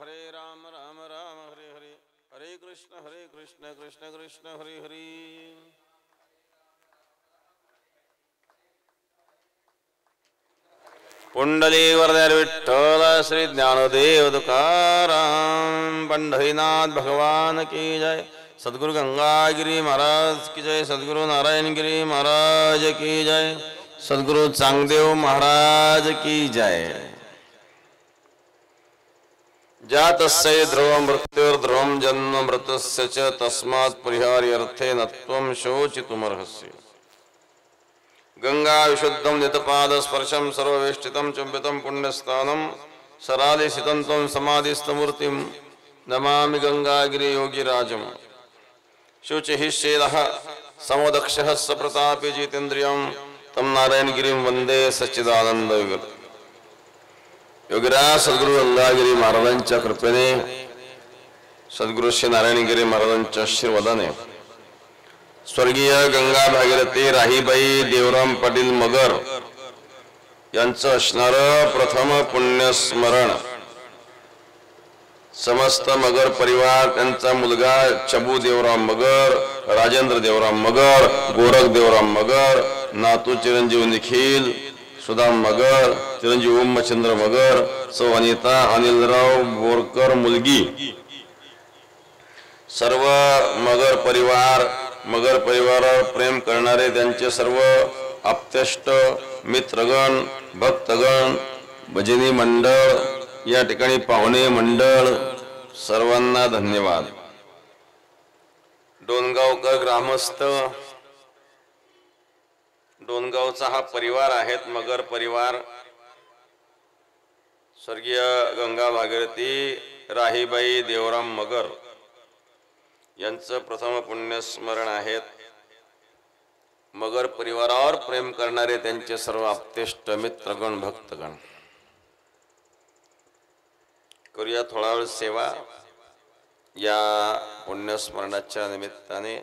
हरे राम राम राम हरे हरे, हरे कृष्ण कृष्ण कृष्ण हरे हरे. पुंडली वरदर विठ्ठल श्री ज्ञानदेव तुकाराम. पंढरीनाथ भगवान की जय. सद्गुरु गंगागिरी महाराज की जय. सद्गुरु नारायणगिरी महाराज की जय. सद्गुरु चांगदेव महाराज की जय. जातस्य ध्रुवं मृत्युर्ध्रुवं जन्म मृतस्य च तस्मात् परिहार्यर्थे न त्वं शोचितुमर्हसि. गंगा विशुद्धं नितपादस्पर्शं सर्ववेष्टितं चुम्बितं पुण्यस्थानं सरालिसितं त्वं समाधिस्थमूर्तिं नमामि गंगागिरियोगिराजं. शुचिः शेलः समोदक्षः सप्रतापी जितेन्द्रियं तं नारायणगिरिं वंदे सच्चिदानंदविग्रहं. योगीराज सद्गुरु गंगागिरी महाराजांच्या कृपेने, सद्गुरु श्री नारायणगिरी महाराजांच्या आशीर्वादाने स्वर्गीय गंगा भागीरथी राहीबाई देवराम पाटील मगर यांचं असणारं प्रथम पुण्यस्मरण, समस्त मगर परिवार, त्यांचा मुलगा चबू देवराम मगर, राजेंद्र देवराम मगर, गोरख देवराम मगर, नातू चिरंजीव निखिल सुदाम मगर, चिरंजीव ओमचंद्र मगर, सौ अनिता अनिलराव बोरकर मुलगी, सर्व मगर परिवारावर प्रेम करणारे त्यांचे सर्व आप्तेष्ट मित्रगण, भक्तगण, भजनी मंडळ, या ठिकाणी पाहुणे मंडळ, सर्वांना धन्यवाद. डोनगावकर ग्रामस्थ, डोनगावचा हा परिवार आहेत मगर परिवार. स्वर्गीय गंगा भागीरथी राहीबाई देवराम मगर यांचं प्रथम पुण्यस्मरण आहेत. मगर परिवारावर प्रेम करणारे त्यांचे सर्व आप्तेष्ट मित्रगण भक्तगण. करूया थोडा वेळ सेवा या पुण्यस्मरणाच्या निमित्ताने.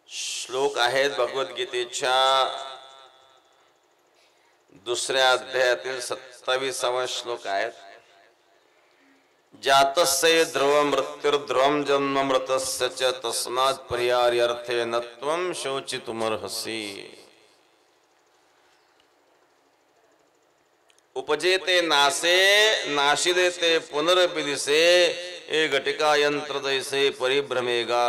श्लोक आहेत भगवद्गीतेच्या दुसऱ्या अध्यायातील 27वा श्लोक आहेत. जातस्य ध्रुव मृत्युर्ध्रुवं जन्म मृतस्य च तस्मात् परिहार्यर्थे न त्वं शोचितुमर्हसि. उपजेते नासे नाशिदेते पुनरपि दिसे हे घटिका यंत्र दैसे परिभ्रमेगा.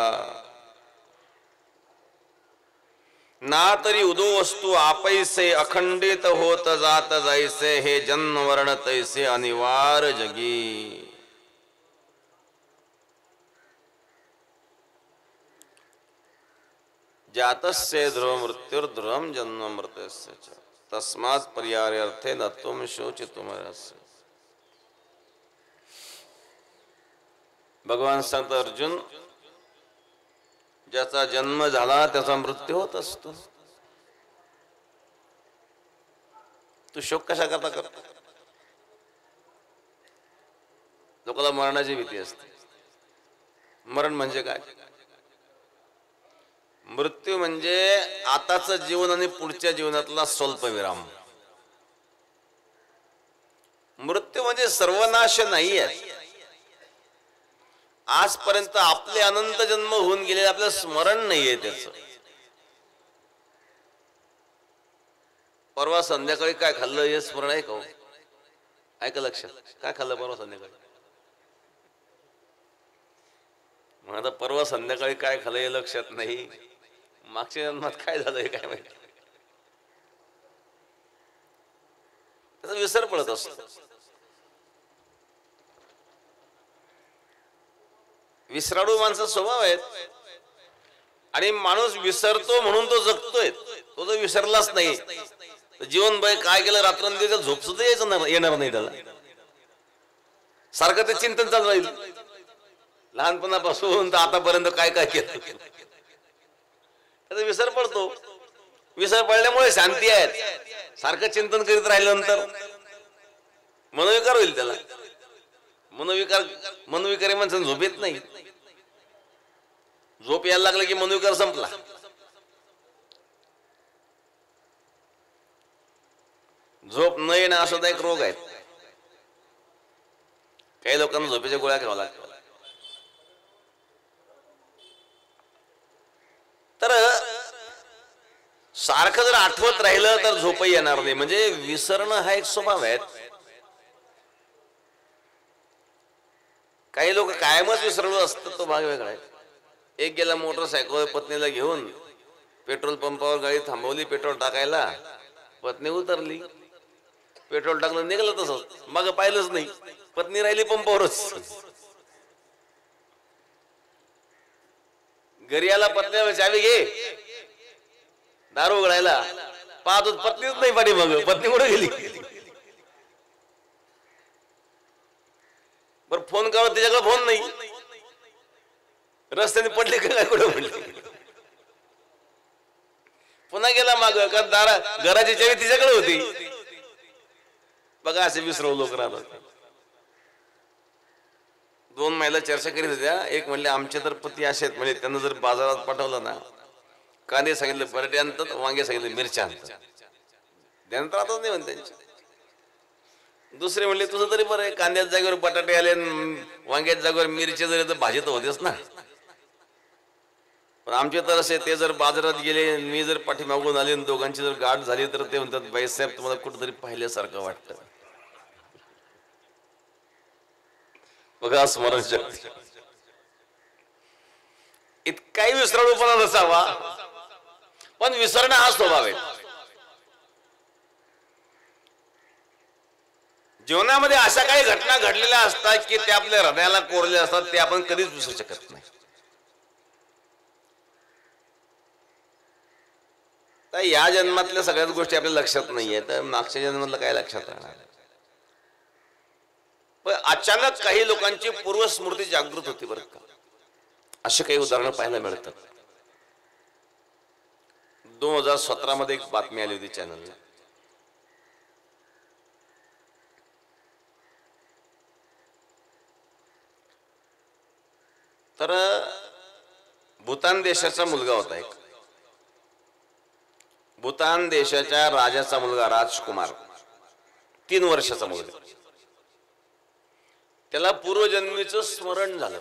ना तरी उदो वस्तू आपैसे अखंडित होत जात जायसे हे जन्म वर्ण तैसे अनिवार्य जगी. जातस्य ध्रुव मृत्युर्ध्रुवं जन्म मृतस्य च तस्मात् परिहार्यर्थे न त्वं शोचितुमर्हसि. भगवान सांगतात अर्जुन, ज्याचा जन्म झाला त्याचा मृत्यू होत असतो. तू शोक कशा करता करतो? लोकांना मरणाची भीती असते. मरण म्हणजे काय? मृत्यू म्हणजे आताचं जीवन आणि पुढच्या जीवनातला स्वल्प विराम. मृत्यू म्हणजे सर्वनाश नाही आहे. आजपर्यंत आपले अनंत जन्म होऊन गेले, आपलं स्मरण नाहीये त्याचं. परवा संध्याकाळी काय खाल्लं हे स्मरण आहे का? ऐका लक्षात, काय खाल्लं परवा संध्याकाळी? मग आता परवा संध्याकाळी काय खाल्लं हे लक्षात नाही. मागच्या जन्मात काय झालं हे काय माहिती. त्याचा विसर पडत असतो. विसराळू माणसं स्वभाव आहेत आणि माणूस विसरतो म्हणून तो जगतोय. तो जर विसरलाच नाही तर जीवनभर काय केलं रात्रंदिवस झोप सुद्धा येणार नाही त्याला. सारखं ते चिंतन चालू राहील लहानपणापासून तर आतापर्यंत काय काय केलं. त्याचा विसर पडतो. विसर पडल्यामुळे शांती आहे. सारखं चिंतन करीत राहिल्यानंतर मनोविकार होईल त्याला. मनोविकारी माणसाला झोप येत नाही. झोप यायला लागलं की मनोविकार संपला. झोप न येणं असा एक रोग आहे. काही लोकांना झोपेच्या गोळ्या घ्याव्या लागतात. तर सारखं जर आठवत राहिलं तर झोपही येणार नाही. म्हणजे विसरणं हा एक स्वभाव आहे. काही लोक कायमच विसरलो असतं, तो भाग वेगळा आहे. एक गेला मोटरसायकल पत्नीला घेऊन, पेट्रोल पंपावर गाडी थांबवली पेट्रोल टाकायला, पत्नी उतरली, पेट्रोल टाकलं, निघालं तसंच, मग पाहिलंच नाही. पत्नी राहिली पंपावरच. घरी आला, पत्नीला चावी घे, दारू उघडायला, पाहतो पत्नीच नाही पाठी, मग पत्नी कुठे गेली. बर फोन करावं, त्याच्याकडे फोन नाही, रस्त्याने पडले काय कुठे पडले. पुन्हा गेला माग, कारण घराची चावी तिच्याकडे होती. बघा असे विसरव लोक राहतात. 2 महिला चर्चा करीत होत्या. एक म्हणले आमचे तर पती असे आहेत, म्हणजे त्यांना जर बाजारात पाठवलं ना, कांदे सांगितले बटाटे आणतात, वांगे सांगितले मिरच्या आणतात, ध्यानात राहतच नाही म्हणते त्यांच्या. दुसरे म्हणले तुझं तरी बरं आहे, कांद्याच्या जागेवर बटाटे आले, वांग्याच्या जागेवर मिरच्या जरी, तर भाजी तर होतेच ना. पण आमचे तर असे, ते जर बाजारात गेले, मी जर पाठीमागून आले, दोघांची जर गाठ झाली, तर ते म्हणतात बाईसाहेब तुम्हाला कुठंतरी पाहिल्यासारखं वाटतं. बघा स्मरणशक्ती. इतकाही विसरळूपणा नसावा, पण विसरणं हा स्वभाव आहे. जीवनामध्ये अशा काही घटना घडलेल्या असतात की त्या आपल्या हृदयाला कोरले असतात, ते आपण कधीच विसरू शकत नाही. तर या जन्मातल्या सगळ्याच गोष्टी आपल्या लक्षात नाहीये, तर मागच्या जन्मातलं काय लक्षात राहणार. पण अचानक काही लोकांची पूर्वस्मृती जागृत होती बरं का. असे काही उदाहरणं पाहायला मिळतात. 2017 मध्ये एक बातमी आली होती चॅनलला. तर भूतान देशाचा मुलगा होता एक. भूतान देशाच्या राजाचा मुलगा राजकुमार, 3 वर्षाचा मुलगा. त्याला पूर्वजन्मीचं स्मरण झालं.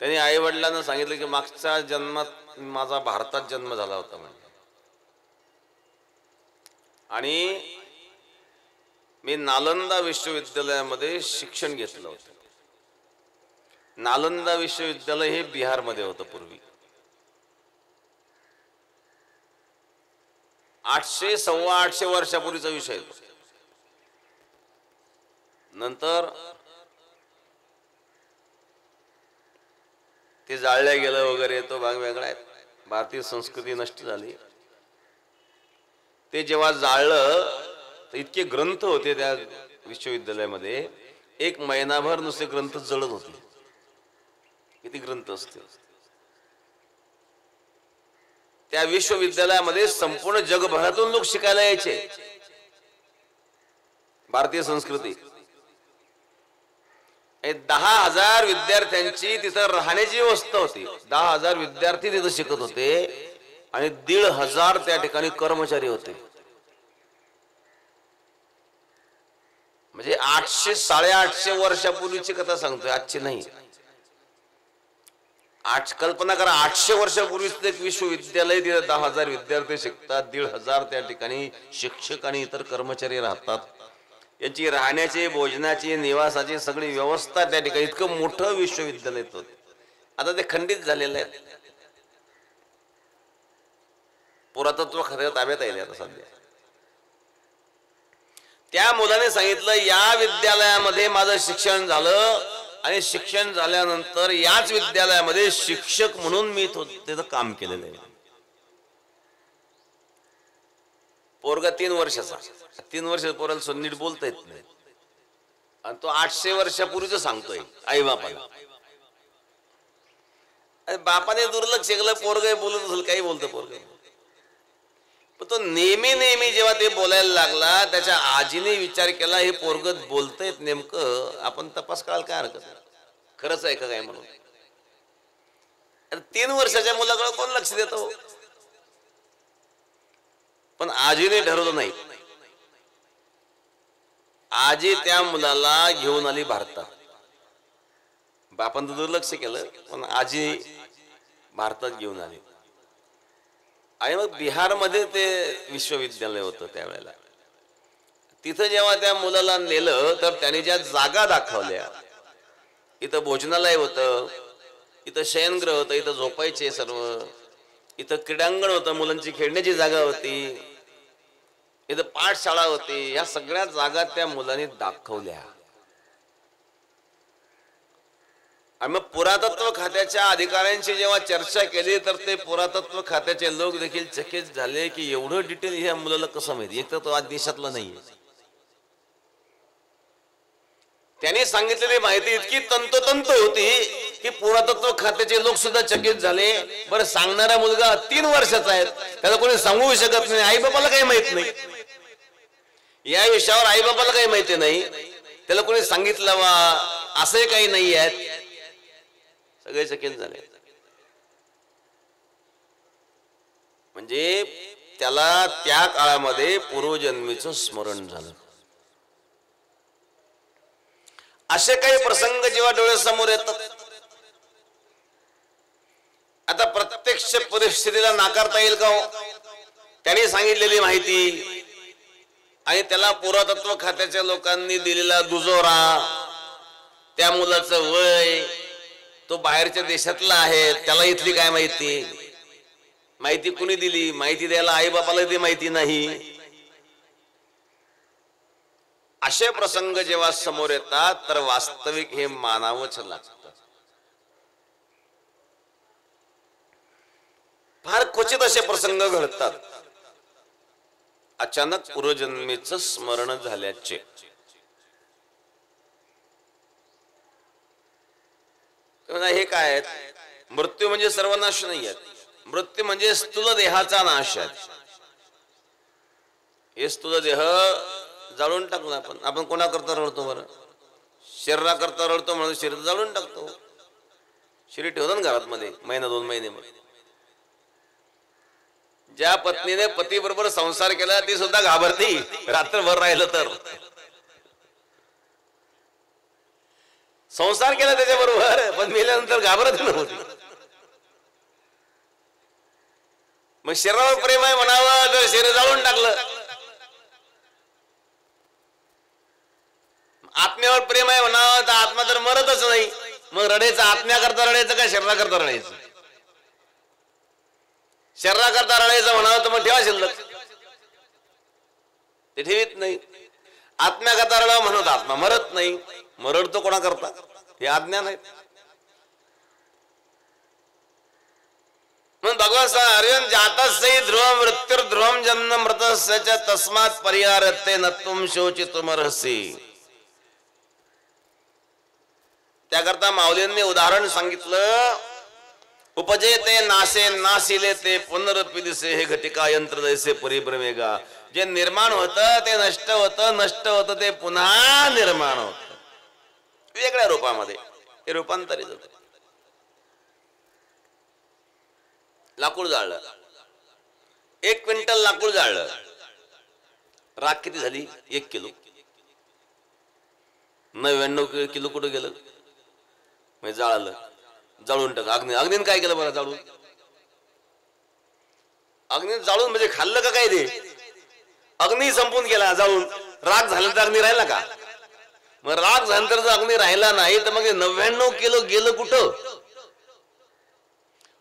त्याने आई वडिलांना सांगितलं की मागच्या जन्मात माझा भारतात जन्म झाला होता म्हणजे, आणि मी नालंदा विश्वविद्यालयामध्ये शिक्षण घेतलं होतं. नालंदा विश्वविद्यालय हे बिहारमध्ये होतं पूर्वी. 800-850 वर्षापूर्वीचा विषय आहे. नंतर ते जाळलं गेलं वगैरे, तो भाग वेगळा आहे. भारतीय संस्कृती नष्ट झाली. ते जेव्हा जाळलं तर इतके ग्रंथ होते त्या विश्वविद्यालयामध्ये, 1 महिनाभर नुसते ग्रंथ जळत होते. किती ग्रंथ असते त्या विश्वविद्यालयामध्ये. संपूर्ण जगभरातून लोक शिकायला यायचे भारतीय संस्कृती. 10,000 विद्यार्थ्यांची तिथं राहण्याची व्यवस्था होती. 10,000 विद्यार्थी तिथं शिकत होते आणि 1,500 त्या ठिकाणी कर्मचारी होते. म्हणजे 800-850 वर्षापूर्वीची कथा सांगतोय, आजची नाही. कल्पना करा, 800 वर्षापूर्वीच एक विश्वविद्यालय, तिथे 10,000 विद्यार्थी शिकतात, 1,500 त्या ठिकाणी शिक्षक आणि इतर कर्मचारी राहतात. याची राहण्याची, भोजनाची, निवासाची सगळी व्यवस्था त्या ठिकाणी. इतकं मोठं विश्वविद्यालय होतं. आता ते खंडित झालेलं आहे. पुरातत्व खात्याच्या ताब्यात आहे आता सध्या. त्या मुलाने सांगितलं या विद्यालयामध्ये माझं शिक्षण झालं, आणि शिक्षण झाल्यानंतर याच विद्यालयामध्ये शिक्षक म्हणून मी तिथं काम केलेलं आहे. पोरगा 3 वर्षाचा. 3 वर्ष पोराला नीट बोलता येत नाही, आणि तो 800 वर्षापूर्वीच सांगतोय आई बापाला. बापाने दुर्लक्ष केलं, पोरग बोलत असेल, काही बोलतं पोरग. पण तो नेहमी जेव्हा ते बोलायला लागला, त्याच्या आजीने विचार केला हे पोरग बोलतंय नेमकं, आपण तपास करायला काय हरकत नाही, खरंच आहे का काय म्हणून. 3 वर्षाच्या मुलाकडे कोण लक्ष देतो. पण आजीने ठरवलं नाही. आजी त्या मुलाला घेऊन आली भारतात. बापान दुर्लक्ष केलं, पण आजी भारतात घेऊन आली. आणि मग बिहारमध्ये ते विश्वविद्यालय होतं त्यावेळेला. तिथं जेव्हा त्या मुलाला नेलं तर त्याने ज्या जागा दाखवल्या, इथं भोजनालय होतं, इथं शयनगृह होतं, इथं झोपायचे सर्व, इथं क्रीडांगण होतं, मुलांची खेळण्याची जागा होती, इथं पाठशाळा होती. या सगळ्या जागा त्या मुलांनी दाखवल्या. आणि मग पुरातत्व खात्याच्या अधिकाऱ्यांशी जेव्हा चर्चा केली तर ते पुरातत्व खात्याचे लोक देखील चकित झाले की एवढं डिटेल ह्या मुलाला कसं माहिती. एक तर तो आज देशातला नाहीये. त्यांनी सांगितलेली माहिती इतकी तंतोतंत होती की पुरातत्व खात्याचे लोक सुद्धा चकित झाले. बरं, सांगणारा मुलगा 3 वर्षाचा आहे, त्याला कोणी सांगू शकत नाही. आई बाबाला काही माहित नाही या विषयावर, आई बाबाला काही माहिती नाही, त्याला कोणी सांगितलं वा असंही काही नाही आहेत. सगळे चकित झाले. म्हणजे त्याला त्या काळामध्ये पूर्वजन्मीचं स्मरण झालं. असे काही प्रसंग जेव्हा डोळ्यासमोर येतात, आता प्रत्यक्ष परिस्थितीला नाकारता येईल का हो? त्यांनी सांगितलेली माहिती आणि त्याला पुरातत्व खात्याच्या लोकांनी दिलेला दुजोरा, त्या मुलाचं वय, तो बाहेरच्या देशातला आहे, त्याला इथली काय माहिती, माहिती कुणी दिली, माहिती द्यायला आई बापाला ती माहिती नाही. असे प्रसंग जेव्हा समोर येतात तर वास्तविक हे मानावंच लागतं. फार क्वचित असे प्रसंग घडतात अचानक पूर्वजन्मीचं स्मरण झाल्याचे. हे काय आहेत? मृत्यू म्हणजे सर्वनाश नाही आहेत. मृत्यू म्हणजे स्थूल देहाचा नाश आहे. हे स्थूल देह जाळून टाकला आपण कोणाकरता रडतो बरं? शरीराकरता रडतो म्हणून शरीर जाळून टाकतो. शरीर ठेवतो ना घरात मध्ये महिना 2 महिने. ज्या पत्नीने पती बरोबर संसार केला ती सुद्धा घाबरती रात्रभर राहिलं तर. संसार केला त्याच्याबरोबर पण मेल्यानंतर घाबरत नव्हती. मग शरीरावर प्रेम आहे म्हणावं तर शरीर जाळून टाकलं. आत्म्यावर प्रेम आहे म्हणावं तर आत्मा तर मरतच नाही. मग रडायचं आत्म्याकरता रडायचं का शरीराकरता रडायचं? शरीराकरता रडायचं म्हणावं तर मग ठेवा शिल्लक, ते ठेवीत नाही. आत्म्याकरता रडावं म्हणत आत्मा मरत नाही. मग रडतो कोणाकरता? हे अज्ञान आहे. म्हणून भगवान अर्जुन जातस्य ध्रुवम मृत्युर्ध्रुवम जन्म मृतस्य तस्मात् परिहारते न तुम शोचितुमर्हसि. त्याकरता माऊलींनी उदाहरण सांगितलं. उपजेते नाशे नाशिले ते पुनरपि दिसे हे घटिका यंत्र जैसे परिभ्रमेगा. जे निर्माण होतं ते नष्ट होतं, नष्ट होतं ते पुन्हा निर्माण होतं वेगळ्या रूपामध्ये. हे रूपांतरित होतं. लाकूड जाळलं, 1 क्विंटल लाकूड जाळलं, राख किती झाली? 1 किलो. 99 किलो कुठं गेलं? म्हणजे जाळलं, जाळून टाक. अग्नीने काय केलं बरं? जाळून, अग्नी जाळून म्हणजे खाल्लं का काय? ते अग्नी संपून गेला जाळून. राग झालं तर अग्नी राहिला का? मग राग झाल्यानंतर जर अग्नी राहिला नाही तर मग 99 किलो गेलं कुठं?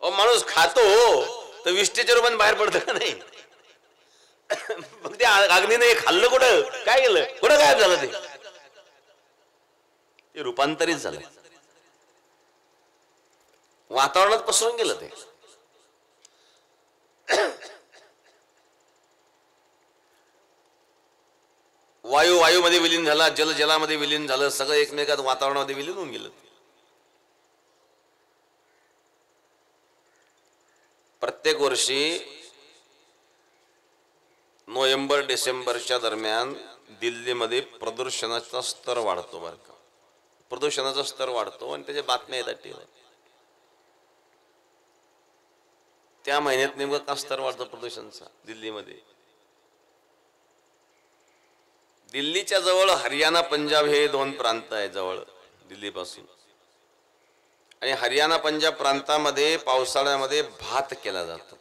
माणूस खातो तर 20च्या रूपाने बाहेर पडतं का नाही? मग त्या अग्नीने खाल्लं कुठं? काय केलं? कुठं काय झालं? ते रूपांतरित झालं, वातावरणात पसरून गेलं. ते वायू वायूमध्ये विलीन झाला, जल जलामध्ये विलीन झालं, सगळं एकमेकात वातावरणामध्ये विलीन होऊन गेलं. प्रत्येक वर्षी नोव्हेंबर डिसेंबरच्या दरम्यान दिल्लीमध्ये प्रदूषणाचा स्तर वाढतो बरं का. प्रदूषणाचा स्तर वाढतो आणि त्याच्या बातम्या येतात टीव्हीवर. त्या महिन्यात नेमका का स्तर वाढतो प्रदूषणाचा दिल्लीमध्ये? दिल्लीच्या जवळ हरियाणा पंजाब हे दोन प्रांत आहे जवळ दिल्लीपासून. आणि हरियाणा पंजाब प्रांतामध्ये पावसाळ्यामध्ये भात केला जातो,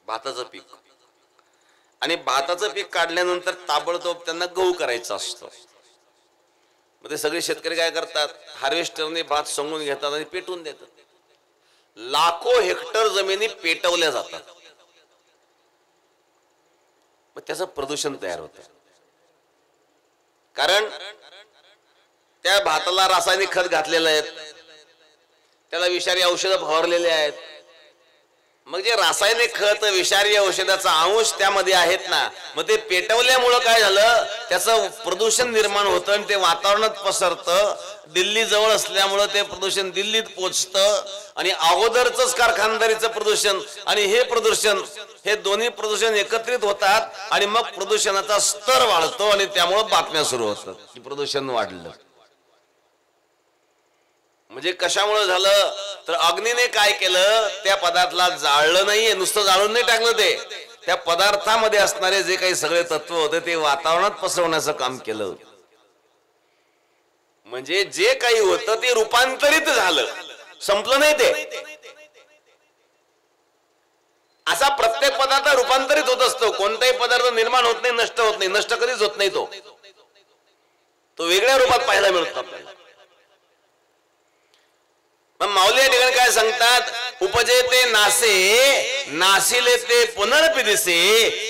भाताचं पीक. आणि भाताचं पीक काढल्यानंतर ताबडतोब त्यांना गहू करायचा असतो. मग ते सगळे शेतकरी काय करतात, हार्वेस्टरने भात सांगून घेतात आणि पेटवून देतात. लाखो हेक्टर जमिनी पेटवल्या जातात. मग त्याचं प्रदूषण तयार होतं. कारण त्या भाताला रासायनिक खत घातलेलं आहे, त्याला विषारी औषधं फवारलेले आहेत. मग जे रासायनिक खत विषारी औषधाचा अंश त्यामध्ये आहेत ना, मग ते पेटवल्यामुळं काय झालं, त्याचं प्रदूषण निर्माण होतं आणि ते वातावरणात पसरतं. दिल्ली जवळ असल्यामुळं ते प्रदूषण दिल्लीत पोचतं. आणि अगोदरच कारखानदारीचं प्रदूषण आणि हे प्रदूषण, हे दोन्ही प्रदूषण एकत्रित होतात आणि मग प्रदूषणाचा स्तर वाढतो आणि त्यामुळे बातम्या सुरू होतात की प्रदूषण वाढलं. म्हणजे कशामुळे झालं तर अग्नीने काय केलं, त्या पदार्थाला जाळलं नाहीये, नुसतं जाळून नाही टाकलं, ते त्या पदार्थामध्ये असणारे जे काही सगळे तत्व होते ते वातावरणात पसरवण्याचं काम केलं. म्हणजे जे काही होतं ते रूपांतरित झालं, संपलं नाही ते. असा प्रत्येक पदार्थ रूपांतरित होत असतो. कोणताही पदार्थ निर्माण होत नाही, नष्ट होत नाही. नष्ट कधीच होत नाही, तो वेगळ्या रूपात पाहायला मिळतो आपल्याला. मग माऊली या ठिकाणी काय सांगतात, उपजे ते नासे नासिले ते पुनरपि दिसे,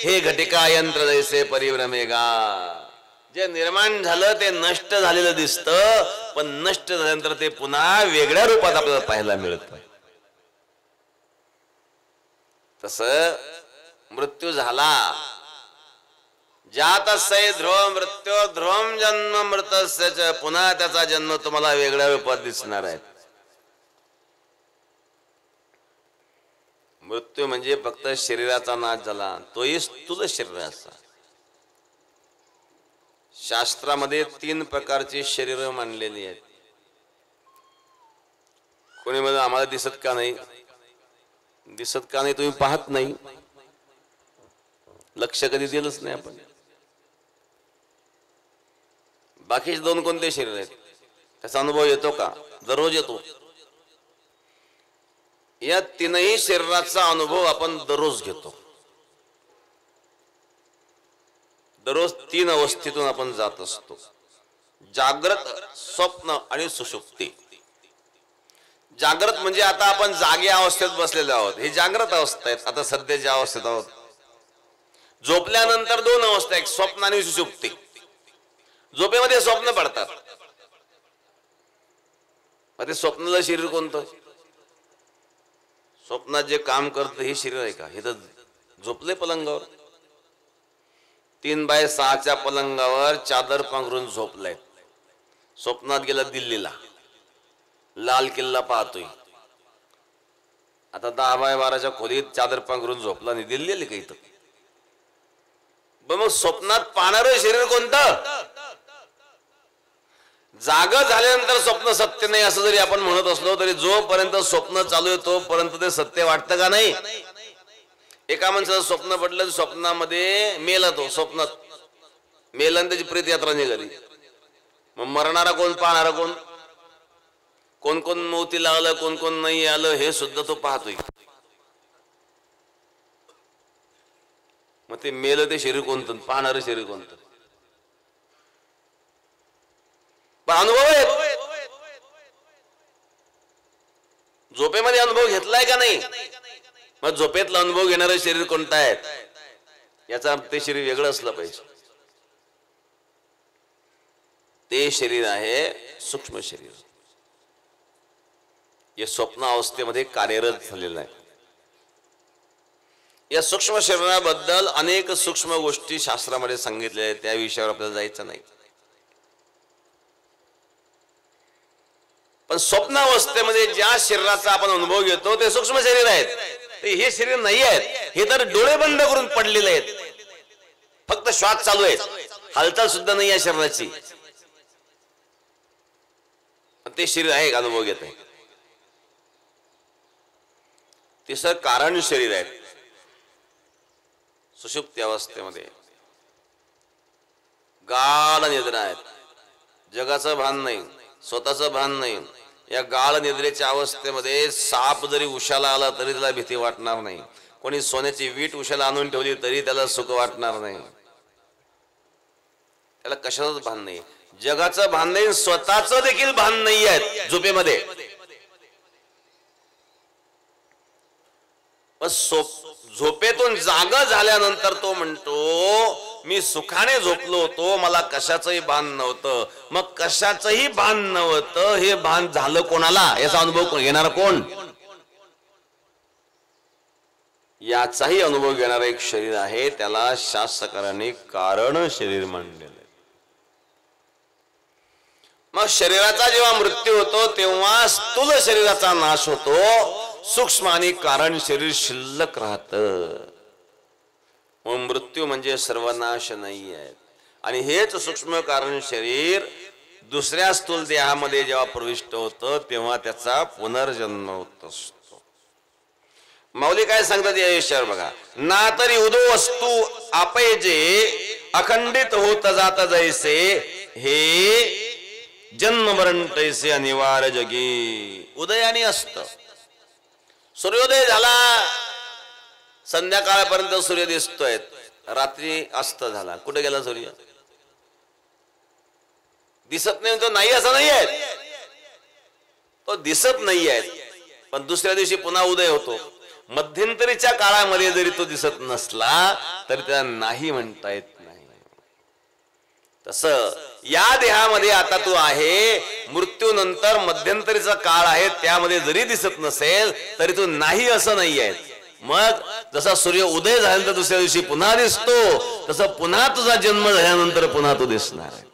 हे घटिका यंत्र जैसे परिभ्रमेगा. जे निर्माण झालं ते नष्ट झालेलं दिसतं, पण नष्ट झाल्यानंतर ते पुन्हा वेगळ्या रूपात आपल्याला पाहायला मिळतं. तस मृत्यू झाला, जातस्य ध्रुव मृत्यू ध्रुवम जन्म मृतस्य, पुन्हा त्याचा जन्म तुम्हाला वेगळ्या रूपात दिसणार आहे. मृत्यू म्हणजे फक्त शरीराचा नाश झाला, तोही स्थूल शरीराचा. शास्त्रामध्ये 3 प्रकारची शरीर मानलेली आहेत. कोणी म्हणजे आम्हाला दिसत का नाही, दिसत का नाही तुम्ही पाहत नाही, लक्ष कधी दिलंच नाही आपण. बाकीचे 2 कोणते शरीर आहेत, त्याचा अनुभव येतो का, दररोज येतो. या 3ही शरीराचा अनुभव आपण दररोज घेतो. दररोज 3 अवस्थेतून आपण जात असतो, जागृत, स्वप्न आणि सुषुप्ती. जागृत म्हणजे आता आपण जागे अवस्थेत बसलेलो आहोत, ही जागृत अवस्था आहे. आता सध्याच्या अवस्थेत आहोत. झोपल्यानंतर 2 अवस्था आहेत, स्वप्न आणि सुषुप्ती. झोपेमध्ये स्वप्न पडतात. मग ते स्वप्नाला शरीर कोणतं, स्वप्नात जे काम करतं हे शरीर आहे का, हे तर झोपले पलंगावर. 3x6च्या पलंगावर चादर पांघरून झोपलाय. स्वप्नात गेला दिल्लीला, लाल किल्ला पाहतोय. आता 10x12च्या खोलीत चादर पांघरून झोपला आणि दिल्ली का इथं. मग स्वप्नात पाहणारं शरीर कोणतं. जाग झाल्यानंतर स्वप्न सत्य नाही असं जरी आपण म्हणत असलो तरी जोपर्यंत स्वप्न चालू आहे तोपर्यंत ते सत्य वाटतं का नाही. एका माणसाचं स्वप्न पडलं, स्वप्नामध्ये मेला, तो स्वप्नात मेला आणि त्याची प्रेत यात्रा निघाली. मग मरणारा कोण, पाहणारा कोण, कोण कोण मौतीला आलं, कोण कोण नाही आलं हे सुद्धा तो पाहतोय. मग ते मेलं ते शरीर कोणतं, पाहणारं शरीर कोणतं. अनुभव आहे, झोपेमध्ये अनुभव घेतलाय का नाही. मग झोपेतला अनुभव घेणारं शरीर कोणतं आहे, याचा ते शरीर वेगळं असलं पाहिजे. ते शरीर आहे सूक्ष्म शरीर. हे स्वप्न अवस्थेमध्ये कार्यरत झालेलं आहे. या सूक्ष्म शरीराबद्दल अनेक सूक्ष्म गोष्टी शास्त्रामध्ये सांगितल्या आहेत, त्या विषयावर आपल्याला जायचं नाही. पण स्वप्नावस्थेमध्ये ज्या शरीराचा आपण अनुभव घेतो ते सूक्ष्म शरीर आहेत, ते हे शरीर नाही आहेत. हे तर डोळे बंद करून पडलेले आहेत, फक्त श्वास चालू आहेत, हालचाल सुद्धा नाही या शरीराची. ते शरीर आहे, अनुभव घेत आहे. तिसरं कारण शरीर आहे सुषुप्ती अवस्थेमध्ये. गाढ निद्रा आहेत. जगाचं भान नाही, स्वतःचं भान नाही. या गाढ निद्रेच्या अवस्थेमध्ये साप जरी उशाला आला तरी त्याला भीती वाटणार नाही. कोणी सोन्याची वीट उशाला आणून ठेवली तरी त्याला सुख वाटणार नाही. त्याला कशाचंच भान नाही. जगाचं भान नाही, स्वतःचं देखील भान नाही आहे झोपेमध्ये. झोपेतून जागा झाल्यानंतर तो म्हणतो मी सुखाने झोपलो होतो, मला कशाचंही भान नव्हतं. मग कशाचंही भान नव्हतं हे भान झालं कोणाला, याचा अनुभव घेणार कोण? याचाही अनुभव घेणारं एक शरीर आहे, त्याला शास्त्रकारांनी कारण शरीर मांडलेलं. मग शरीराचा जेव्हा मृत्यू होतो तेव्हा स्थूल शरीराचा नाश होतो, सूक्ष्म आणि कारण शरीर शिल्लक राहत. मृत्यू म्हणजे सर्वनाश नाही आहे. आणि हेच सूक्ष्म कारण शरीर दुसऱ्या स्थूल देहामध्ये जेव्हा प्रविष्ट होतं तेव्हा त्याचा पुनर्जन्म होत असतो. माऊली काय सांगतात या विषयावर बघा. ना तरी उदो वस्तू आपे अखंडित होत जात जैसे, हे जन्म मरण तैसे अनिवार्य जगी. उदय आणि अस्त, सूर्योदय झाला, संध्याकाळपर्यंत सूर्य दिसतोय, रात्री अस्त झाला, कुठे गेला सूर्य? दिसत नाही. तो नाही असं नाही आहे, तो दिसत नाही आहे, पण दुसऱ्या दिवशी पुन्हा उदय होतो. मध्यंतरीच्या काळामध्ये जरी तो दिसत नसला तरी त्याला नाही म्हणता येत नाही. तसं या देहामध्ये आता तू आहे, मृत्यूनंतर मध्यंतरीचा काळ आहे, त्यामध्ये जरी दिसत नसेल तरी तू नाही असं नाही आहे. मग जसा सूर्य उदय झाल्यानंतर दुसऱ्या दिवशी पुन्हा दिसतो, तसं पुन्हा तुझा जन्म झाल्यानंतर पुन्हा तू दिसणार आहे.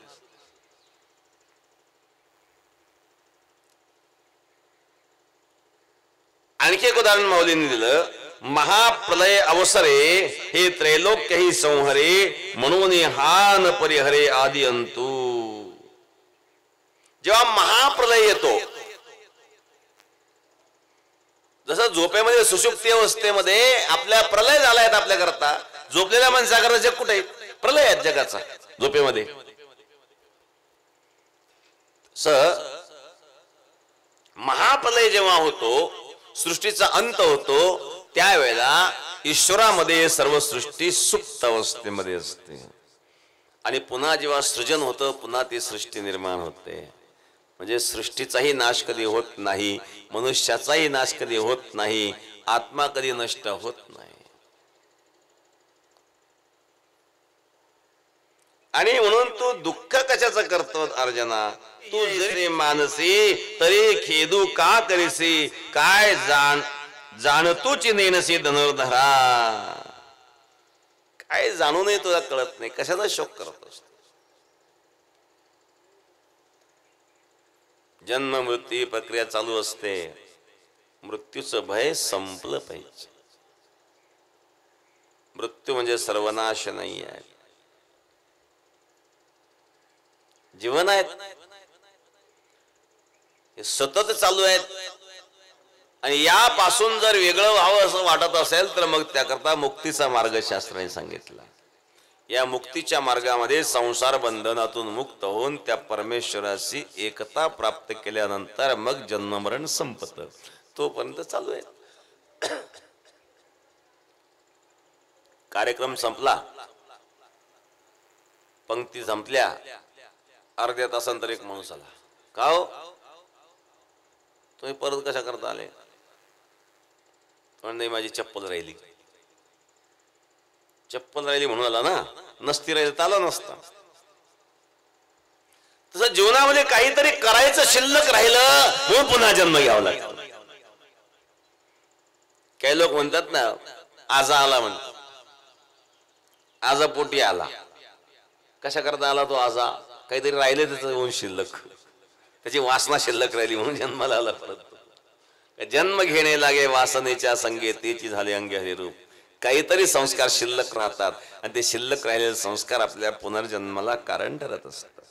आणखी एक उदाहरण माऊलींनी दिलं. महाप्रलय अवसरे हे त्रैलोक्यही संहरे, म्हणून हान परिहरे आदि अंतू. जेव्हा महाप्रलय येतो, जसं झोपेमध्ये सुषुप्ती अवस्थेमध्ये आपल्या प्रलय झालाय आपल्या करता, झोपलेल्या माणसाकरता जग कुठे? प्रलय आहे जगाचा झोपेमध्ये. महाप्रलय जेव्हा होतो, सृष्टीचा अंत होतो, त्यावेळेला ईश्वरामध्ये सर्व सृष्टी सुप्त अवस्थेमध्ये असते. आणि पुन्हा जेव्हा सृजन होतं, पुन्हा ती सृष्टी निर्माण होते. म्हणजे सृष्टीचाही नाश कधी होत नाही, मनुष्याचाही नाश कधी होत नाही, आत्मा कधी नष्ट होत नाही. आणि म्हणून तू दुःख कशाचं करतो अर्जना? तू जरी मानसी तरी खेदू का करीसी, काय जाणतूच नेनसी धनुर्धरा. काय जाणूनही तुला कळत नाही, कशाचा शोक करतोस? जन्म मृत्यू प्रक्रिया चालू असते, मृत्यूचं भय संपलं पाहिजे. मृत्यू म्हणजे सर्वनाश नाही आहे, जीवन आहेत, हे सतत चालू आहेत. आणि यापासून जर वेगळं व्हावं असं वाटत असेल तर मग त्याकरता मुक्तीचा मार्ग शास्त्राने सांगितला. या मुक्तीच्या मार्गामध्ये संसार बंधनातून मुक्त होऊन त्या परमेश्वराशी एकता प्राप्त केल्यानंतर मग जन्म मरण संपत. तोपर्यंत चालू आहे. कार्यक्रम संपला, पंक्ती संपल्या, अर्ध्या तासानंतर एक माणूस आला. का हो, तुम्ही परत कशा करता आले? नाही, माझी चप्पल राहिली. चप्पल राहिली म्हणून आला ना, नसती राहिली तर आला नसता. तसं जीवनामध्ये काहीतरी करायचं शिल्लक राहिलं म्हणून पुन्हा जन्म घ्यावा लागतो. काही लोक म्हणतात ना, आजा आला म्हणतात, आजा पोटी आला. कशा करता आला तो आजा? काहीतरी राहिले त्याचं शिल्लक, त्याची वासना शिल्लक राहिली म्हणून जन्माला आला परत. जन्म घेणे लागे वासनेच्या संगीतेची झाले अंगे हरिरूप. काहीतरी संस्कार शिल्लक राहतात आणि ते शिल्लक राहिलेले संस्कार आपल्या पुनर्जन्माला कारण ठरत असतात.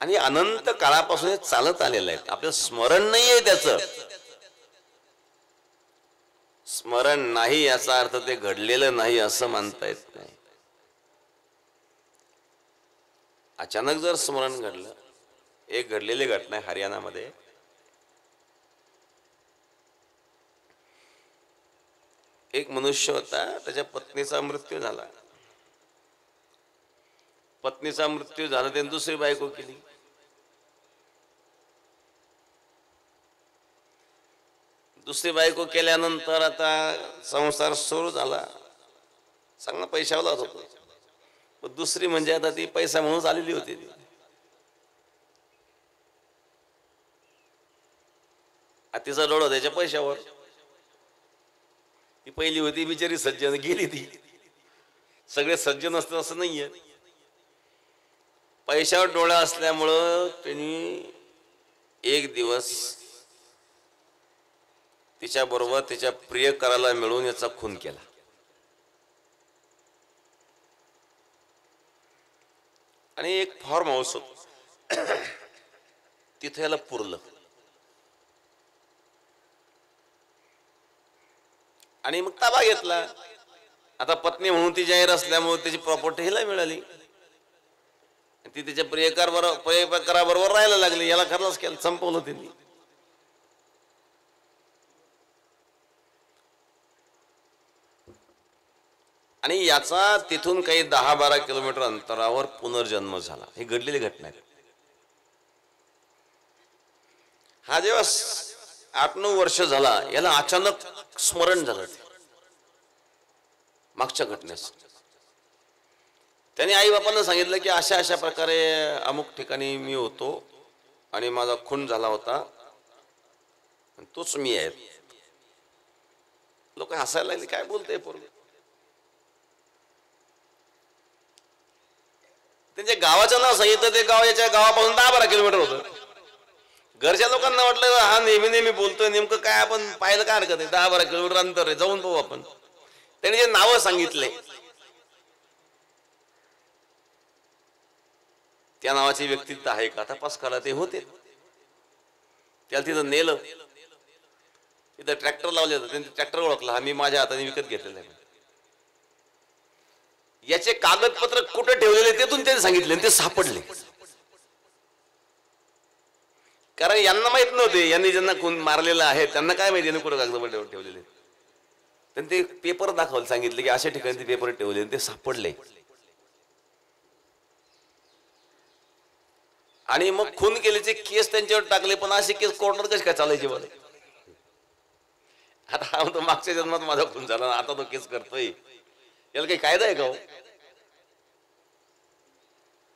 आणि अनंत काळापासून हे चालत आलेलं आहे. आपलं स्मरण नाहीये, त्याचं स्मरण नाही याचा अर्थ ते घडलेलं नाही असं मानता येत नाही. अचानक जर स्मरण घडलं, एक घडलेली घटना आहे हरियाणामध्ये. एक मनुष्य होता, त्याच्या पत्नीचा मृत्यू झाला. पत्नीचा मृत्यू झाला, त्याने दुसरी बायको केली. दुसरी बायको केल्यानंतर आता संसार सुरू झाला, चांगला पैशावाला होता. पण दुसरी म्हणजे आता ती पैसा म्हणून आलेली होती. ती तिचा डोळा त्याच्या पैशावर. ती पहिली होती बिचारी सज्जन, गेली. ती सगळे सज्जन असतात असं नाहीये. पैशावर डोळा असल्यामुळं त्यांनी एक दिवस तिच्या बरोबर तिच्या प्रियकराला मिळून याचा खून केला. आणि एक फार्म हाऊस होत, तिथे याला पुरलं. आणि मग ताबा घेतला. आता पत्नी म्हणून ती जाहीर असल्यामुळे त्याची प्रॉपर्टी हिला मिळाली. ती तिच्या प्रियकराबरोबर राहायला लागली. याला खरंच केलं, संपवलं त्यांनी. आणि याचा तिथून काही 10-12 किलोमीटर अंतरावर पुनर्जन्म झाला. ही घडलेली घटना आहे. हा जेव्हा 8-9 वर्ष झाला, याला अचानक स्मरण झालं मागच्या घटनेस. त्याने आई बापांना सांगितलं की अशा अशा प्रकारे अमुक ठिकाणी मी होतो आणि माझा खून झाला होता, तोच मी आहे. लोक हसायला लागले, काय बोलते पोरगे. त्यांच्या गावाचं नाव सांगितलं. ते गाव याच्या गावापासून 10-12 किलोमीटर होतं. घरच्या लोकांना वाटलं हा नेहमी बोलतोय, नेमकं काय आपण पाहिलं काय हरकत आहे, 10-12 किलोमीटर अंतर आहे, जाऊन पाहू आपण. त्यांनी जे नावं सांगितले, त्या नावाची व्यक्ती तिथं आहे का तपास करा. ते होते. त्याला तिथं नेलं. तिथं ट्रॅक्टर लावले होते. त्यांनी ट्रॅक्टर ओळखला, हा मी माझ्या हाताने विकत घेतलेला आहे. याचे कागदपत्र कुठे ठेवलेले तेथून त्यांनी सांगितले, ते सापडले. कारण यांना माहित नव्हते, यांनी ज्यांना खून मारलेला आहे त्यांना काय माहिती यांनी कुठे कागदपत्र ठेवलेले. त्यांनी ते पेपर दाखवले, सांगितले की अशा ठिकाणी ते पेपर ठेवले, ते सापडले. आणि मग खून केल्याचे केस त्यांच्यावर टाकले. पण असे केस कोर्टात कसे काय चालायचे बोले. आता हा तो मागच्या जन्मात माझा खून झाला, आता तो केस करतोय, याला काही कायदा आहे का हो?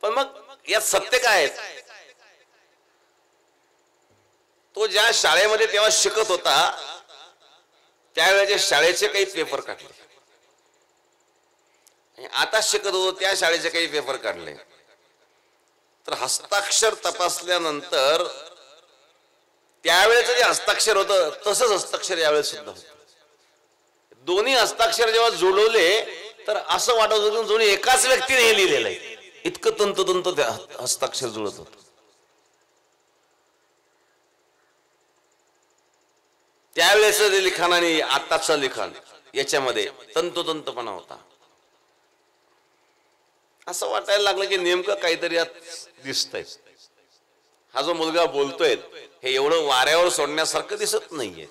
पण मग यात सत्य काय आहे? तो ज्या शाळेमध्ये तेव्हा शिकत होता, त्यावेळेच्या शाळेचे काही पेपर काढले. आता शिकत होतो त्या शाळेचे काही पेपर काढले. तर हस्ताक्षर तपासल्यानंतर त्यावेळेचं जे हस्ताक्षर होतं तसंच हस्ताक्षर यावेळेस सुद्धा होतं. दोन्ही हस्ताक्षर जेव्हा जोडवले तर असं वाटत होतं दोन्ही एकाच व्यक्तीने हे लिहिलेलं आहे. इतकं तंतोतंत त्या हस्ताक्षर जुळत होतं. त्यावेळेस लिखाण आणि आताचं लिखाण याच्यामध्ये तंतोतंतपणा होता. असं वाटायला लागलं की नेमकं काहीतरी यात दिसतंय. हा जो मुलगा बोलतोय हे एवढं वाऱ्यावर सोडण्यासारखं दिसत नाहीये.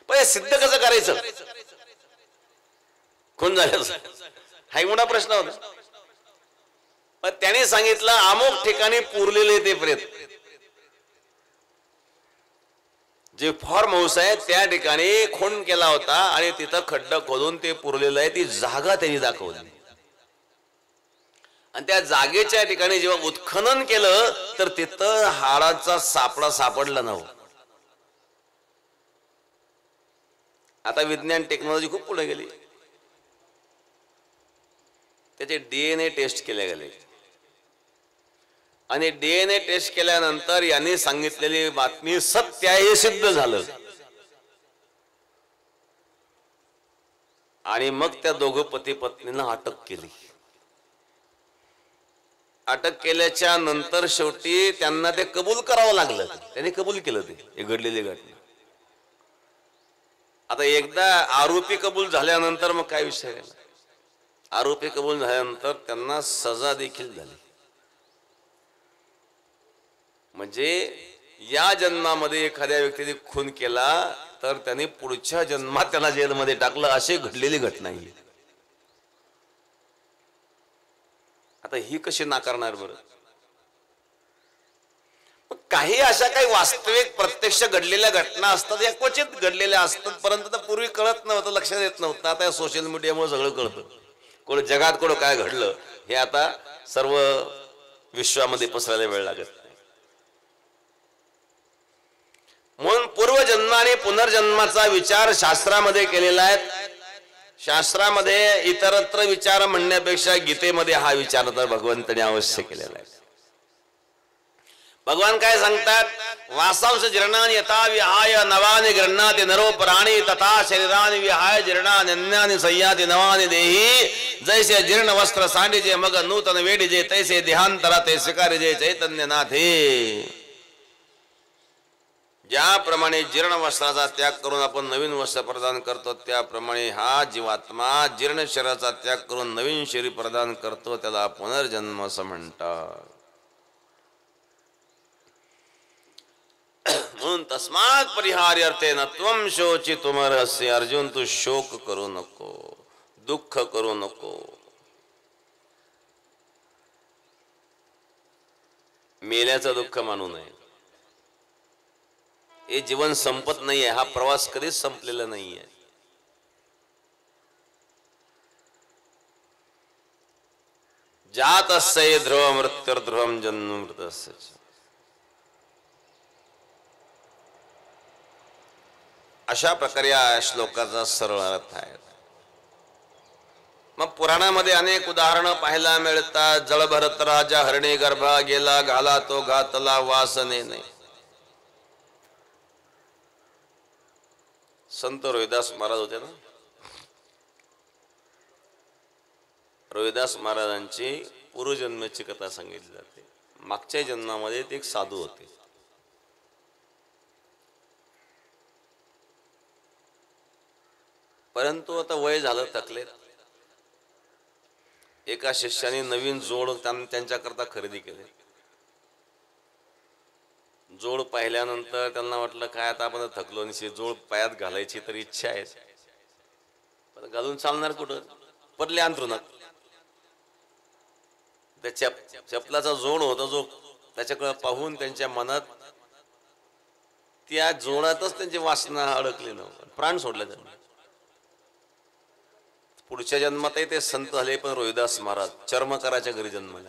पण हे सिद्ध कसं करायचं? खून झाल्याचं हा मोठा प्रश्न होता. पण त्याने सांगितलं अमुक ठिकाणी पुरलेले ते प्रेत, जे फॉर्म हाऊस आहे त्या ठिकाणी खून केला होता आणि तिथं खड्डा खोदून ते पुरलेलं आहे. ती जागा त्यांनी दाखवली. आणि त्या जागेच्या ठिकाणी जेव्हा उत्खनन केलं तर तिथं हाडाचा सापडा सापडला नव्हता. आता विज्ञान टेक्नॉलॉजी खूप पुढे गेली. त्याचे DNA टेस्ट केले गेले आणि DNA टेस्ट केल्यानंतर यांनी सांगितलेली बातमी सत्य आहे हे सिद्ध झालं. आणि मग त्या दोघं पती पत्नींना अटक केली. अटक केल्याच्या नंतर शेवटी त्यांना ते कबूल करावं लागलं. त्यांनी कबूल केलं ते घडलेली घटना. आता एकदा आरोपी कबूल झाल्यानंतर मग काय विषय राहिला. आरोपी कबूल झाल्यानंतर त्यांना सजा देखील झाली. म्हणजे या जन्मामध्ये एखाद्या व्यक्तीने खून केला तर त्याने पुढच्या जन्मात त्याला जेलमध्ये टाकलं, अशी घडलेली घटना आहे. आता ही कशी नाकारणार बरं? काही अशा काही वास्तविक प्रत्यक्ष घडलेल्या घटना असतात, या क्वचित घडलेल्या असतात, परंतु तर पूर्वी कळत नव्हतं, लक्षात येत नव्हतं. आता सोशल मीडियामुळे सगळं कळतं. कोण जगात कोण काय घडलं हे आता सर्व विश्वामध्ये पसरायला वेळ लागत नाही. म्हणून पूर्वजन्म आणि पुनर्जन्माचा विचार शास्त्रामध्ये केलेला आहे. शास्त्रामध्ये इतरत्र विचार म्हणण्यापेक्षा गीतेमध्ये हा विचार तर भगवंताने अवश्य केलेला आहे. भगवान काय सांगतात? वासांश जीर्णानि यथा विहाय नवानि गृह्णाति नरो प्राणी तथा शरीरानि विहाय जीर्णानि अन्यानि संयाति नवानि देहि. जैसे जीर्ण वस्त्र सांडिजे मग नूतन वेडिजे तैसे देहांतरा ते स्वीकारिजे चैतन्यनाथे. ज्याप्रमाणे जीर्ण वस्त्राचा त्याग करून आपण नवीन वस्त्र प्रदान करतो, त्याप्रमाणे हा जीवात्मा जीर्ण शरीराचा त्याग करून नवीन शरीर प्रदान करतो, त्याला पुनर्जन्म असं म्हणतात. म्हणून तस्मात परिहार्य अर्थेन त्वम शोचितुमर्हसि. अर्जुन, तू शोक करू नको, दुःख करू नको. मेल्याचं दुःख मानू नये. हे जीवन संपत नाहीये, हा प्रवास कधीच संपलेला नाहीये. जातस्य ध्रुव मृत्युर्ध्रुवं जन्ममृतस्य. अशा प्रकारे या श्लोकाचा सरळ अर्थ आहे. मग पुराणामध्ये अनेक उदाहरणं पाहायला मिळतात. जळभरत राजा हरणे गर्भा गेला, घाला तो घातला वासनेने. संत रोहिदास महाराज होते ना, रोहिदास महाराजांची पूर्वजन्माची कथा सांगितली जाते. मागच्या जन्मामध्ये ते एक साधू होते. परंतु आता वय झालं, थकले. एका शिष्याने नवीन जोड त्यांच्याकरता खरेदी केले. जोड पाहिल्यानंतर त्यांना वाटलं काय आता आपण थकलो आणि जोड पायात घालायची तर इच्छा आहे, पण घालून चालणार कुठं? पडले अंथरुणात. त्या चपलाचा जोड होता जो, त्याच्याकडे पाहून त्यांच्या मनात त्या जोडातच त्यांची वासना अडकली नव्हती, प्राण सोडले त्यांनी. पुढच्या जन्मातही ते संत झाले, पण रोहिदास महाराज चर्मकाराच्या घरी जन्मले.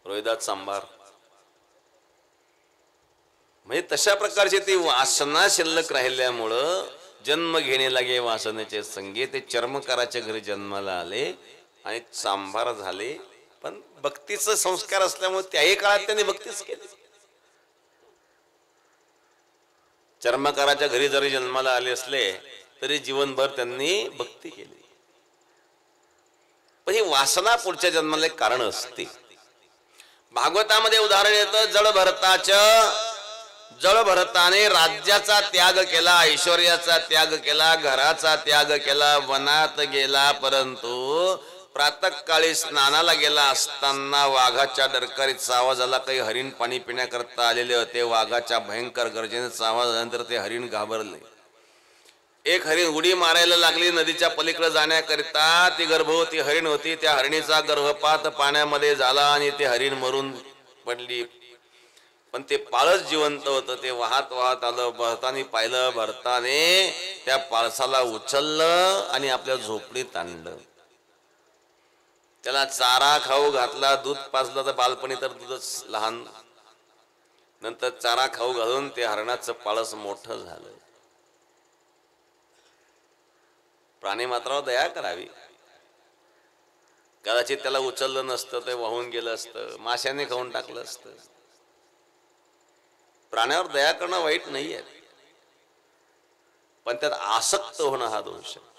रोहिदास सांबार म्हणजे तशा प्रकारची ती वासना शिल्लक राहिल्यामुळं जन्म घेणे लागे वासनेचे संगे ते चर्मकाराच्या घरी जन्माला आले आणि सांभार झाले. पण भक्तीचे संस्कार असल्यामुळे त्याही काळात त्यांनी भक्तीच केली. चर्मकाराच्या घरी जरी जन्माला आले असले तरी जीवनभर त्यांनी भक्ती केली. पण ही वासना पुढच्या जन्माला एक कारण असते. भागवतामध्ये उदाहरण येतं, जळभरताने राज्याचा त्याग केला, ऐश्वर्याचा त्याग केला, घराचा त्याग केला, वनात गेला, परंतु प्रातःकाळी स्नानाला गेला असताना वाघाच्या डरकारीचा आवाज आला. काही हरिण पाणी पिण्याकरता आलेले होते. वाघाच्या भयंकर गर्जनेचा आवाज आल्यानंतर ते हरिण घाबरले. एक हरिण उडी मारायला लागली नदीच्या पलीकडे जाण्याकरिता. ती गर्भवती हरिण होती. त्या हरिणीचा गर्भपात पाण्यामध्ये झाला आणि ते हरिण मरून पडली. पण ते पाळस जिवंत होतं. ते वाहत वाहत आलं. भरताने पाहिलं. भरताने त्या पाळसाला उचललं आणि आपल्या झोपडीत आणलं. त्याला चारा खाऊ घातला. दूध पाजलं तर बालपणी तर दूधच लहान. नंतर चारा खाऊ घालून ते हरणाचं पाळस मोठं झालं. प्राणी मात्रावर दया करावी. कदाचित त्याला उचललं नसतं ते वाहून गेलं असतं. माशाने खाऊन टाकलं असतं. प्राण्यावर दया करणं वाईट नाही आहे, पण त्यात आसक्त होणं हा दोष आहे.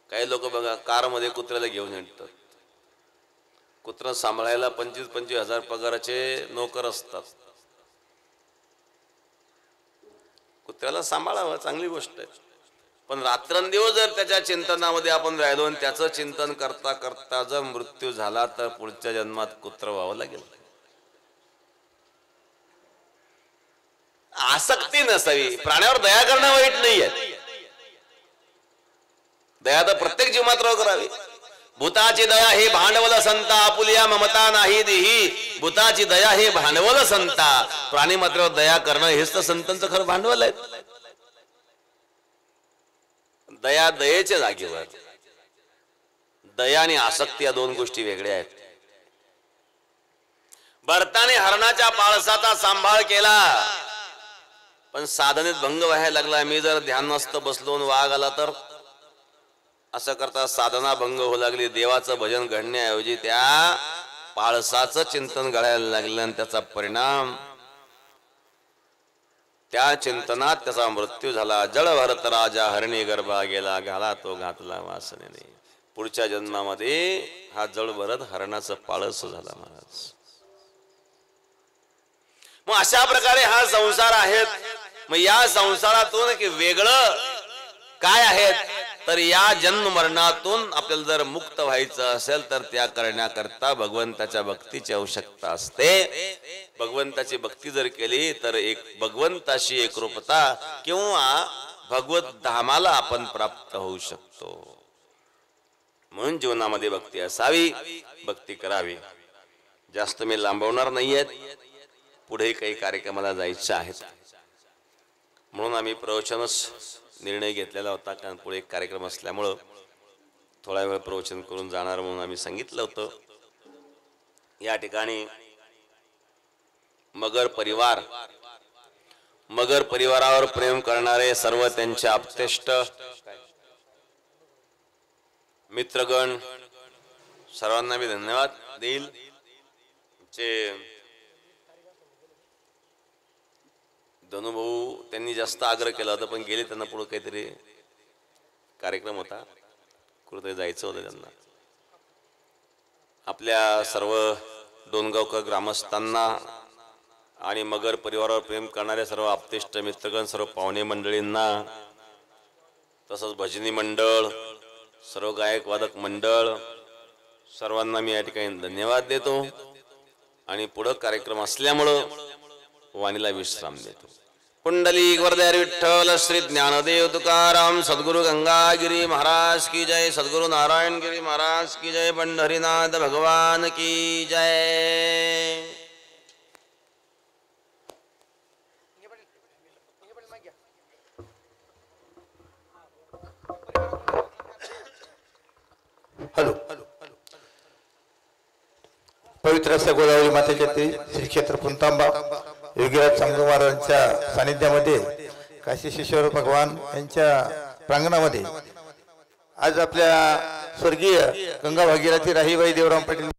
काही लोक बघा कारमध्ये कुत्र्याला घेऊन येतात. कुत्रा सांभाळायला 25,000 पगाराचे नोकर असतात. कुत्र्याला सांभाळावं चांगली गोष्ट आहे, पण रात्रंदिवस जर त्याच्या चिंतनामध्ये आपण राहिलो आणि त्याचं चिंतन करता करता जर मृत्यू झाला तर पुढच्या जन्मात कुत्र व्हावं लागेल. आसक्ती नसावी. प्राण्यावर दया करणं वाईट नाहीये, दया तर प्रत्येक जीवमात्रावर करावी. भूताची दया हे भांडवल संता, आपुलिया ममता नाही देही. भूताची दया हे भांडवल संता, प्राणी मात्रावर दया करणं हेच तर संतांचं खरं भांडवल आहे. दया दयेच्या जागेवर, दया आणि आसक्ती या दोन गोष्टी वेगळ्या आहेत. भरताने हरणाच्या पाळसाचा सांभाळ केला, पण साधनेत भंग व्हायला लागला. मी जर ध्यानस्थ बसलो वाघ आला तर, असं करता साधना भंग होऊ लागली. देवाचं भजन घडण्याऐवजी त्या पाळसाचं चिंतन घडायला लागलं आणि त्याचा परिणाम, त्या चिंतनात त्याचा मृत्यू झाला. जळ भरत राजा हरणी गर्भा गेला, घाला तो घातला वासनेने. पुढच्या जन्मामध्ये हा जळ भरत हरणाचं पाळस झाला महाराज. मग अशा प्रकारे हा संसार आहेत. मग या संसारातून की वेगळं काय आहेत, तर या जन्म मरणातून आपल्याला जर मुक्त व्हायचं असेल तर त्या करण्याकरता भगवंताच्या भक्तीची आवश्यकता असते. भगवंताची भक्ती जर केली तर एक भगवंताशी एकरूपता किंवा भगवत धामाला आपण प्राप्त होऊ शकतो. म्हणून जीवनामध्ये भक्ती असावी, भक्ती करावी. जास्त मी लांबवणार नाहीयेत, पुढे काही कार्यक्रमाला जायचे आहेत म्हणून आम्ही प्रवचनच निर्णय घेतलेला होता. कारण पुढे एक कार्यक्रम असल्यामुळं थोडा वेळ प्रवचन करून जाणार म्हणून आम्ही सांगितलं होतं. या ठिकाणी मगर परिवारावर प्रेम करणारे सर्व त्यांचे आप्तेष्ट मित्रगण सर्वांना मी धन्यवाद देईल. धनुभाऊ त्यांनी जास्त आग्रह केला होता, पण गेले, त्यांना पुढे काहीतरी कार्यक्रम होता, कुठेतरी जायचं होतं त्यांना. आपल्या सर्व डोणगावकर ग्रामस्थांना आणि मगर परिवारावर प्रेम करणाऱ्या सर्व आप्तेष्ट मित्रगण, सर्व पाहुणे मंडळींना, तसंच भजनी मंडळ, सर्व गायक वादक मंडळ, सर्वांना मी या ठिकाणी धन्यवाद देतो. आणि पुढे कार्यक्रम असल्यामुळं वाणीला विश्राम देतो. कुंडली वरदारी विठ्ठल श्री ज्ञानदेव तुकाराम सद्गुरु गंगागिरी महाराज की जय. सद्गुरु नारायण गिरी महाराज की जय. पंढरीनाथ भगवान की जय. हॅलो. पवित्र असं गोदावरी मातेच्या श्री क्षेत्र पुंतांबा योगीराज चांगदेव महाराजांच्या सानिध्यामध्ये काशी शिश्वर भगवान यांच्या प्रांगणामध्ये आज आपल्या स्वर्गीय गंगा भागीरथी राहीबाई देवराम पाटील